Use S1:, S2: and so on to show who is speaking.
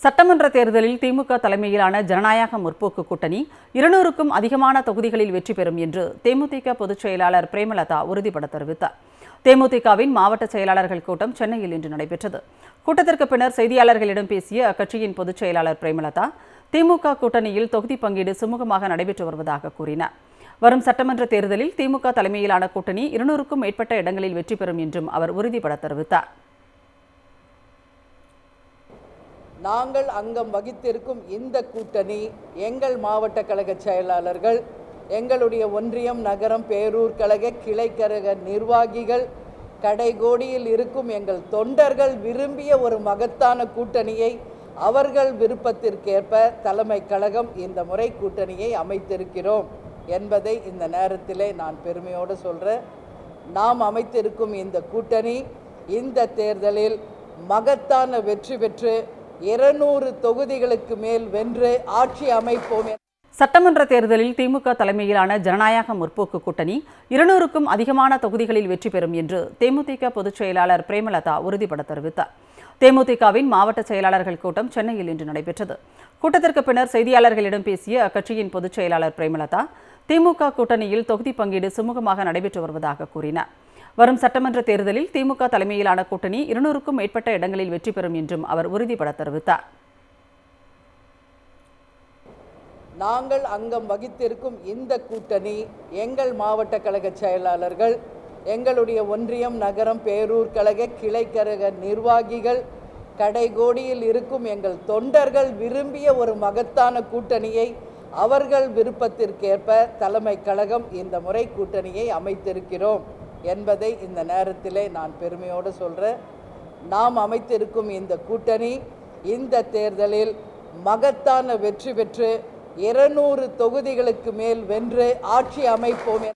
S1: சட்டமன்ற தேர்தலில் திமுக தலைமையிலான ஜனநாயக முற்போக்கு கூட்டணி 200க்கும் அதிகமான தொகுதிகளில் வெற்றி பெறும் என்று தேமுதிக பொதுச் செயலாளர் பிரேமலதா உறுதிபட தெரிவித்தார். தேமுதிகவின் மாவட்ட செயலாளர்கள் கூட்டம் சென்னையில் இன்று நடைபெற்றது. கூட்டத்திற்கு பின்னர் செய்தியாளர்களிடம் பேசிய அக்கட்சியின் பொதுச் செயலாளர் பிரேமலதா, திமுக கூட்டணியில் தொகுதி பங்கீடு சுமூகமாக நடைபெற்று வருவதாக கூறினார். வரும் சட்டமன்ற தேர்தலில் திமுக தலைமையிலான கூட்டணி 200க்கும் மேற்பட்ட இடங்களில் வெற்றி பெறும் என்றும் அவர் உறுதிபட தெரிவித்தார்.
S2: நாங்கள் அங்கம் வகித்திருக்கும் இந்த கூட்டணி எங்கள் மாவட்ட கழக செயலாளர்கள், எங்களுடைய ஒன்றியம், நகரம், பேரூர் கழக கிளை கழக நிர்வாகிகள், கடைகோடியில் இருக்கும் எங்கள் தொண்டர்கள் விரும்பிய ஒரு மகத்தான கூட்டணியை அவர்கள் விருப்பத்திற்கேற்ப தலைமை கழகம் இந்த முறை கூட்டணியை அமைத்திருக்கிறோம் என்பதை இந்த நேரத்திலே நான் பெருமையோடு சொல்கிறேன். நாம் அமைத்திருக்கும் இந்த கூட்டணி இந்த தேர்தலில் மகத்தான வெற்றி பெற்று 200 தொகுதிகளுக்கு மேல் வென்று ஆட்சி அமைப்போம்.
S1: சட்டமன்ற தேர்தலில் திமுக தலைமையிலான ஜனநாயக முற்போக்கு கூட்டணி 200க்கும் அதிகமான தொகுதிகளில் வெற்றி பெறும் என்று தேமுதிக பொதுச் செயலாளர் பிரேமலதா உறுதிபட தெரிவித்தார். தேமுதிகவின் மாவட்ட செயலாளர்கள் கூட்டம் சென்னையில் இன்று நடைபெற்றது. கூட்டத்திற்கு பின்னர் செய்தியாளர்களிடம் பேசிய அக்கட்சியின் பொதுச் செயலாளர் பிரேமலதா, திமுக கூட்டணியில் தொகுதி பங்கீடு சுமூகமாக நடைபெற்று வருவதாக கூறினார். வரும் சட்டமன்ற தேர்தலில் திமுக தலைமையிலான கூட்டணி 200க்கும் மேற்பட்ட இடங்களில் வெற்றி பெறும் என்றும் அவர் உறுதிபட தெரிவித்தார்.
S2: நாங்கள் அங்கம் வகித்திருக்கும் இந்த கூட்டணி எங்கள் மாவட்ட கழக செயலாளர்கள், எங்களுடைய ஒன்றியம், நகரம், பேரூர் கழக கிளை கழக நிர்வாகிகள், கடைகோடியில் இருக்கும் எங்கள் தொண்டர்கள் விரும்பிய ஒரு மகத்தான கூட்டணியை அவர்கள் விருப்பத்திற்கேற்ப தலைமை கழகம் இந்த முறை கூட்டணியை அமைத்திருக்கிறோம் என்பதை இந்த நேரத்திலே நான் பெருமையோடு சொல்கிறேன். நாம் அமைத்திருக்கும் இந்த கூட்டணி இந்த தேர்தலில் மகத்தான வெற்றி பெற்று 200 தொகுதிகளுக்கு மேல் வென்று ஆட்சி அமைப்போம்.